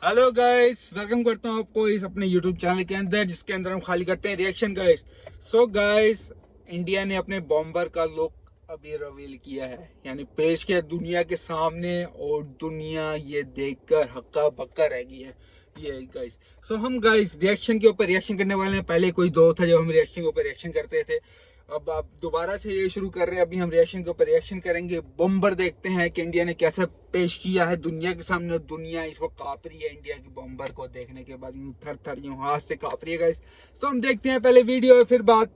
Hello guys, welcome करता हूँ आपको इस अपने यूट्यूब चैनल के अंदर, जिसके अंदर हम खाली करते हैं reaction guys. So guys, India ने अपने बॉम्बर का लुक अभी रिवील किया है, यानी पेश किया दुनिया के सामने, और दुनिया ये देखकर हक्का बक्का रह गई है ये गाइस। सो हम गाइस रिएक्शन के ऊपर रिएक्शन करने वाले हैं। पहले कोई दो था जब हम रिएक्शन के ऊपर रिएक्शन करते थे, अब आप दोबारा से ये शुरू कर रहे हैं। अभी हम रिएक्शन के ऊपर रिएक्शन करेंगे। बॉम्बर देखते हैं कि इंडिया ने कैसा पेश किया है दुनिया के सामने। दुनिया इस वक्त कांप रही है इंडिया की बॉम्बर को देखने के बाद, यूं थर थर यूं हाथ से कांप रही है गाइस। सो हम देखते हैं पहले वीडियो, फिर बात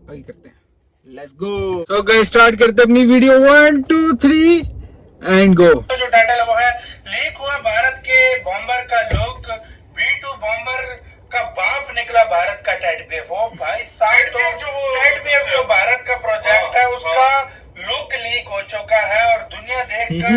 आगे करते हैं। Let's go. So guys, start करते हैं अपनी वीडियो। 1 2 3 and go. जो टाइटल है वो है लीक हुआ भारत के बॉम्बर का लुक, B2 बॉम्बर का बाप निकला भारत का टेडबीएफ। वो भाई साहब, तो टेडबीएफ जो भारत का प्रोजेक्ट है उसका लुक लीक हो चुका है और दुनिया देखकर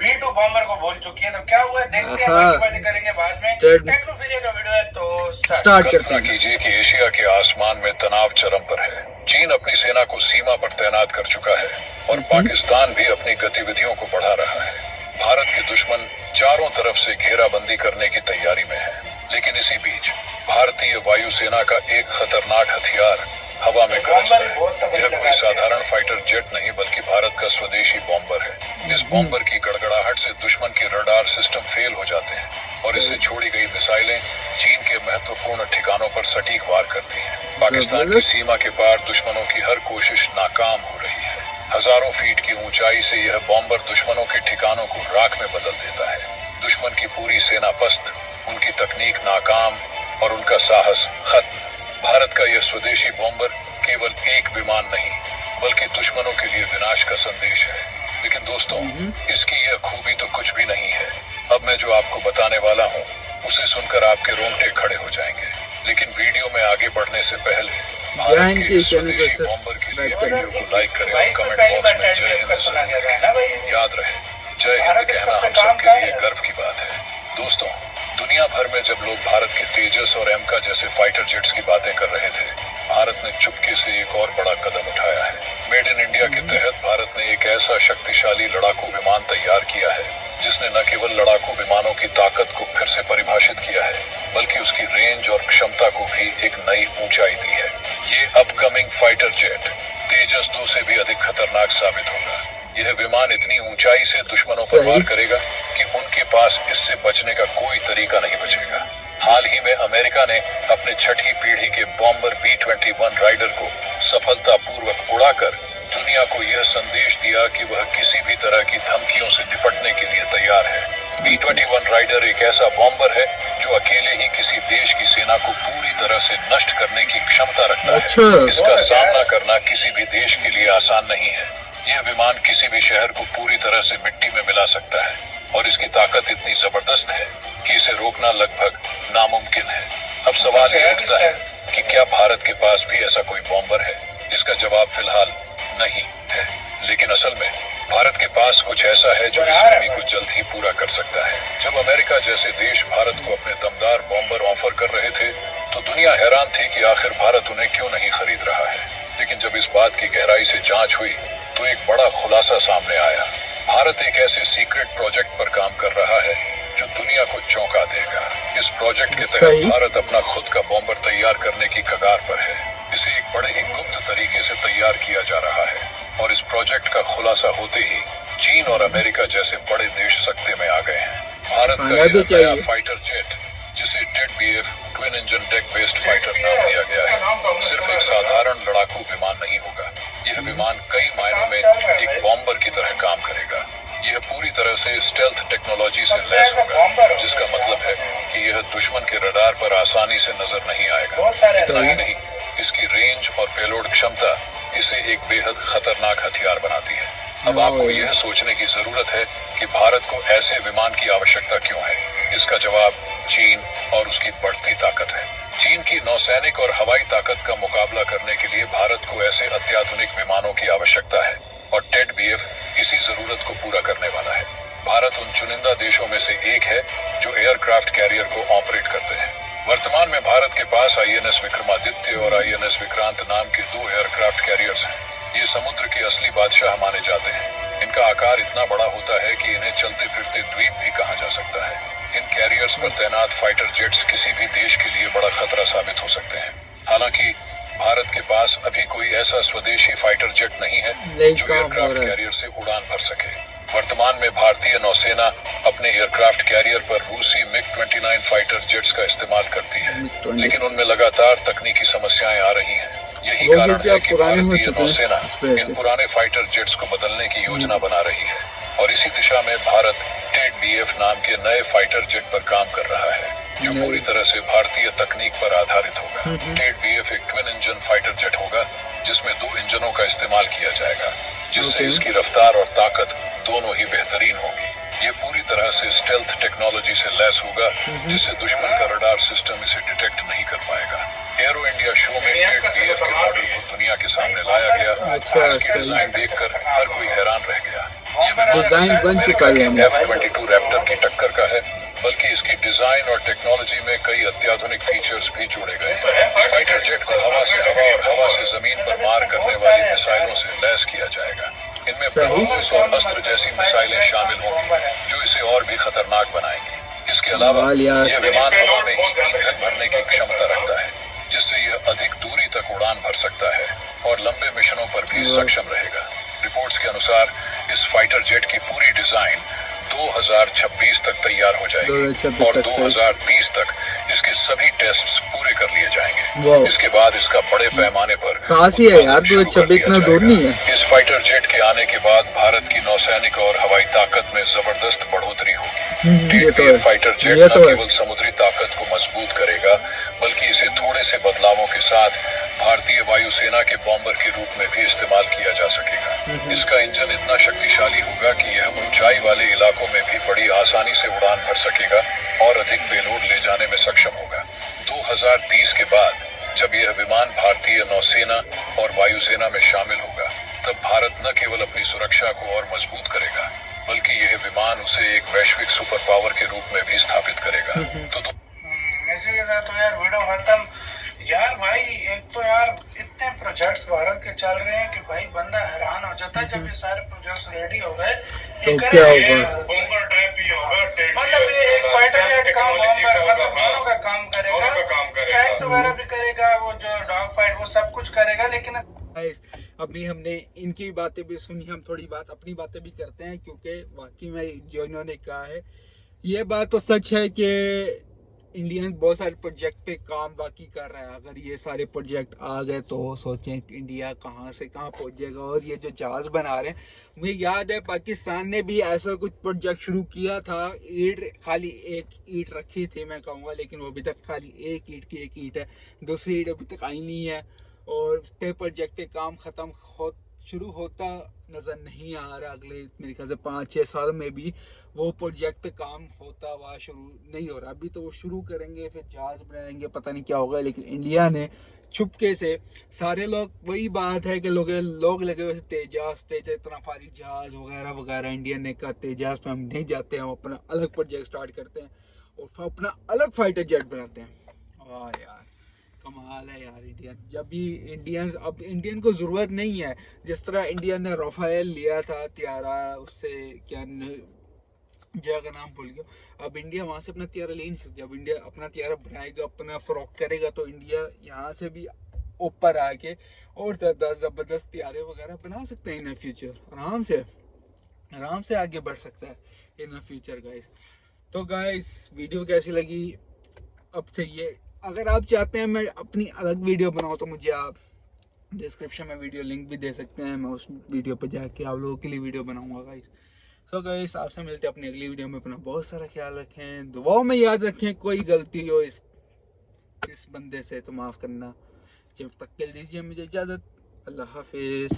B2 बॉम्बर को बोल चुकी है। तो क्या हुआ देखते हैं, बाकी बातें करेंगे बाद में। टेक्नोफीलिया का वीडियो है तो स्टार्ट करते हैं। कीजिए कि एशिया के आसमान में तनाव चरम पर है। चीन अपनी सेना को सीमा पर तैनात कर चुका है और पाकिस्तान भी अपनी गतिविधियों को बढ़ा रहा है। भारत के दुश्मन चारों तरफ से घेराबंदी करने की तैयारी में है, लेकिन इसी बीच भारतीय वायुसेना का एक खतरनाक हथियार हवा में गरजता है। यह कोई साधारण फाइटर जेट नहीं, बल्कि भारत का स्वदेशी बॉम्बर है। इस बॉम्बर की गड़गड़ाहट से दुश्मन के रडार सिस्टम फेल हो जाते हैं और इससे छोड़ी गई मिसाइलें चीन के महत्वपूर्ण ठिकानों पर सटीक वार करती हैं। पाकिस्तान की सीमा के पार दुश्मनों की हर कोशिश नाकाम हो रही है। हजारों फीट की ऊंचाई से यह बॉम्बर दुश्मनों के ठिकानों को राख में बदल देता है। दुश्मन की पूरी सेना पस्त, उनकी तकनीक नाकाम और उनका साहस खत्म। भारत का यह स्वदेशी बॉम्बर केवल एक विमान नहीं, बल्कि दुश्मनों के लिए विनाश का संदेश है। लेकिन दोस्तों, इसकी यह खूबी तो कुछ भी नहीं है। अब मैं जो आपको बताने वाला हूँ उसे सुनकर आपके रोंगटे खड़े हो जाएंगे। लेकिन वीडियो में आगे बढ़ने से पहले भारत के स्वदेशी बॉम्बर के लिए वीडियो को लाइक करें और कमेंट बॉक्स में जय हिंद जरूर लिखें। याद रहे, जय हिंद कहना हम सबके लिए गर्व की बात है। दोस्तों, दुनिया भर में जब लोग भारत के तेजस और एमका जैसे फाइटर जेट्स की बातें कर रहे थे, भारत ने चुपके से एक और बड़ा कदम उठाया है। मेड इन इंडिया के तहत भारत ने एक ऐसा शक्तिशाली लड़ाकू विमान तैयार किया है जिसने न केवल लड़ाकू विमानों की ताकत को फिर से परिभाषित किया है, बल्कि उसकी रेंज और क्षमता को भी एक नई ऊंचाई दी है। ये अपकमिंग फाइटर जेट तेजस 2 से भी अधिक खतरनाक साबित होगा। यह विमान इतनी ऊंचाई से दुश्मनों पर वार करेगा कि उनके पास इससे बचने का कोई तरीका नहीं बचेगा। हाल ही में अमेरिका ने अपने छठी पीढ़ी के बॉम्बर B-21 राइडर को सफलतापूर्वक उड़ाकर दुनिया को यह संदेश दिया कि वह किसी भी तरह की धमकियों से निपटने के लिए तैयार है। B-21 राइडर एक ऐसा बॉम्बर है जो अकेले ही किसी देश की सेना को पूरी तरह से नष्ट करने की क्षमता रखता है। इसका सामना करना किसी भी देश के लिए आसान नहीं है। यह विमान किसी भी शहर को पूरी तरह से मिट्टी में मिला सकता है और इसकी ताकत इतनी जबरदस्त है कि इसे रोकना लगभग नामुमकिन है। अब सवाल ये उठता है कि क्या भारत के पास भी ऐसा कोई बॉम्बर है? इसका जवाब फिलहाल नहीं है, लेकिन असल में भारत के पास कुछ ऐसा है जो इस कमी को जल्द ही पूरा कर सकता है। जब अमेरिका जैसे देश भारत को अपने दमदार बॉम्बर ऑफर कर रहे थे तो दुनिया हैरान थी कि आखिर भारत उन्हें क्यों नहीं खरीद रहा है। लेकिन जब इस बात की गहराई से जांच हुई तो एक बड़ा खुलासा सामने आया। भारत एक ऐसे सीक्रेट प्रोजेक्ट पर काम कर रहा है जो दुनिया को चौंका देगा। इस प्रोजेक्ट के तहत भारत अपना खुद का बॉम्बर तैयार करने की कगार पर है। इसे एक बड़े ही गुप्त तरीके से तैयार किया जा रहा है और इस प्रोजेक्ट का खुलासा होते ही चीन और अमेरिका जैसे बड़े देश सकते में आ गए हैं। भारत का यह नया फाइटर जेट, जिसे TEDBF twin engine deck based fighter नाम दिया गया है, सिर्फ एक साधारण लड़ाकू विमान नहीं होगा। यह विमान कई मायनों में एक बॉम्बर की तरह काम करेगा। यह पूरी तरह से स्टेल्थ टेक्नोलॉजी से लैस होगा, जिसका मतलब है कि यह दुश्मन के रडार पर आसानी से नजर नहीं आएगा। इतना ही नहीं, इसकी रेंज और पेलोड क्षमता इसे एक बेहद खतरनाक हथियार बनाती है। अब आपको यह सोचने की जरूरत है कि भारत को ऐसे विमान की आवश्यकता क्यों है। इसका जवाब चीन और उसकी बढ़ती ताकत है। चीन की नौसैनिक और हवाई ताकत का मुकाबला करने के लिए भारत को ऐसे अत्याधुनिक विमानों की आवश्यकता है और टेडबीएफ इसी जरूरत को पूरा करने वाला है। भारत उन चुनिंदा देशों में से एक है जो एयरक्राफ्ट कैरियर को ऑपरेट करते हैं। वर्तमान में भारत के पास INS विक्रमादित्य और INS विक्रांत नाम के 2 एयरक्राफ्ट कैरियर्स हैं। ये समुद्र के असली बादशाह माने जाते हैं। इनका आकार इतना बड़ा होता है कि इन्हें चलते फिरते द्वीप भी कहा जा सकता है। इन कैरियर्स पर तैनात फाइटर जेट्स किसी भी देश के लिए बड़ा खतरा साबित हो सकते हैं। हालांकि भारत के पास अभी कोई ऐसा स्वदेशी फाइटर जेट नहीं है जो एयरक्राफ्ट कैरियर से उड़ान भर सके। वर्तमान में भारतीय नौसेना अपने एयरक्राफ्ट कैरियर पर रूसी MiG-29 फाइटर जेट्स का इस्तेमाल करती है, लेकिन उनमें लगातार तकनीकी समस्याएं आ रही हैं। यही कारण है कि भारतीय नौसेना इन पुराने फाइटर जेट्स को बदलने की योजना बना रही है और इसी दिशा में भारत TED-BF नाम के नए फाइटर जेट पर काम कर रहा है, जो पूरी तरह से भारतीय तकनीक पर आधारित होगा। TED-BF एक ट्विन इंजन फाइटर जेट होगा जिसमें 2 इंजनों का इस्तेमाल किया जाएगा, जिससे इसकी रफ्तार और ताकत दोनों ही बेहतरीन होगी। ये पूरी तरह से स्टेल्थ टेक्नोलॉजी से लैस होगा, जिससे दुश्मन का रडार सिस्टम इसे डिटेक्ट नहीं कर पाएगा। एरो इंडिया शो में TED-BF के मॉडल को दुनिया के सामने लाया गया और इसकी डिजाइन देखकर हर कोई हैरान रह गया। डिजाइन बन चुका है। F-22 रैप्टर की टक्कर का है, बल्कि इसकी डिजाइन और टेक्नोलॉजी में कई अत्याधुनिक फीचर्स भी जोड़े गए हैं। इस फाइटर जेट को हवा से हवा और हवा से जमीन पर मार करने वाली मिसाइलों से लैस किया जाएगा। इनमें ब्रह्मोस और अस्त्र जैसी मिसाइलें शामिल होंगी, जो इसे और भी खतरनाक बनाएंगी। इसके अलावा यह विमान हवा में ही ईंधन भरने की क्षमता रखता है, जिससे यह अधिक दूरी तक उड़ान भर सकता है और लंबे मिशनों पर भी सक्षम रहेगा। रिपोर्ट्स के अनुसार इस फाइटर जेट की पूरी डिजाइन 2026 तक तैयार हो जाएगी और 2030 तक इसके सभी टेस्ट्स पूरे कर लिए जाएंगे। इसके बाद इसका बड़े पैमाने पर काशी है यार, 2026 में दूर नहीं है। इस फाइटर जेट के आने के बाद भारत की नौसैनिक और हवाई ताकत में जबरदस्त बढ़ोतरी होगी। TED-BF फाइटर जेट न केवल समुद्री ताकत को मजबूत करेगा, बल्कि इसे थोड़े से बदलावों के साथ भारतीय वायुसेना के बॉम्बर के रूप में भी इस्तेमाल किया जा सकेगा। इसका इंजन इतना शक्तिशाली होगा कि यह ऊंचाई वाले इलाकों में भी बड़ी आसानी से उड़ान भर सकेगा और अधिक पेलोड ले जाने में सक्षम होगा। 2030 के बाद जब यह विमान भारतीय नौसेना और वायुसेना में शामिल होगा, तब भारत न केवल अपनी सुरक्षा को और मजबूत करेगा, बल्कि यह विमान उसे एक वैश्विक सुपर पावर के रूप में भी स्थापित करेगा। तो इसी के साथ तो यार वीडियो खत्म। यार भाई, एक तो यार इतने प्रोजेक्ट्स भारत के चल रहे हैं कि भाई बंदा हैरान हो जाता है। जब ये सारे प्रोजेक्ट्स रेडी हो गए तो क्या होगा? बम्पर टाइप ही होगा, मतलब ये एक फाइटर जेट का बॉम्बर मतलब दोनों का काम करेगा, स्ट्राइक्स वगैरह भी करेगा, वो जो डॉग फाइट वो सब कुछ करेगा। लेकिन अभी हमने इनकी बातें भी सुनी, हम थोड़ी बात अपनी बातें भी करते हैं, क्योंकि वाकई में जो इन्होंने कहा है ये बात तो सच है कि इंडियन बहुत सारे प्रोजेक्ट पे काम बाकी कर रहा है। अगर ये सारे प्रोजेक्ट आ गए तो सोचें कि इंडिया कहाँ से कहाँ पहुँच जाएगा। और ये जो जहाज़ बना रहे हैं, मुझे याद है पाकिस्तान ने भी ऐसा कुछ प्रोजेक्ट शुरू किया था। ईंट, खाली एक ईंट रखी थी मैं कहूँगा, लेकिन वो अभी तक खाली एक ईंट की एक ईंट है, दूसरी ईंट अभी तक आई नहीं है। और पे प्रोजेक्ट पे काम ख़त्म शुरू होता नज़र नहीं आ रहा। अगले मेरे ख्याल से 5-6 साल में भी वो प्रोजेक्ट पे काम होता हुआ शुरू नहीं हो रहा। अभी तो वो शुरू करेंगे, फिर जहाज़ बनाएंगे, पता नहीं क्या होगा। लेकिन इंडिया ने छुपके से, सारे लोग, वही बात है कि लोग लगे हुए तेजास इतना फारी जहाज़ वगैरह वगैरह। इंडिया ने कहा तेजास पे हम नहीं जाते, हम अपना अलग प्रोजेक्ट स्टार्ट करते हैं और फिर अपना अलग फाइटर जेट बनाते हैं। वाह यार, कमाल है यार इंडिया। जब भी अब इंडियन को ज़रूरत नहीं है, जिस तरह इंडिया ने राफेल लिया था त्यारा, उससे क्या जगह का नाम भूल गया। अब इंडिया वहाँ से अपना त्यारा ले नहीं सकती। जब इंडिया अपना त्यारा बनाएगा, अपना फ़रोख्त करेगा, तो इंडिया यहाँ से भी ऊपर आके और ज़्यादा ज़बरदस्त त्यारे वगैरह बना सकते हैं इन फ्यूचर। आराम से आगे बढ़ सकता है इन फ्यूचर गाइस। तो गाइस, वीडियो कैसी लगी अब से ये, अगर आप चाहते हैं मैं अपनी अलग वीडियो बनाऊँ तो मुझे आप डिस्क्रिप्शन में वीडियो लिंक भी दे सकते हैं। मैं उस वीडियो पर जाके आप लोगों के लिए वीडियो बनाऊंगा गाइस। सो गाइस, आपसे मिलते हैं अपनी अगली वीडियो में। अपना बहुत सारा ख्याल रखें, दुआओं में याद रखें। कोई गलती हो इस बंदे से तो माफ़ करना। जब तक के दीजिए मुझे इजाज़त। अल्लाह हाफिज़।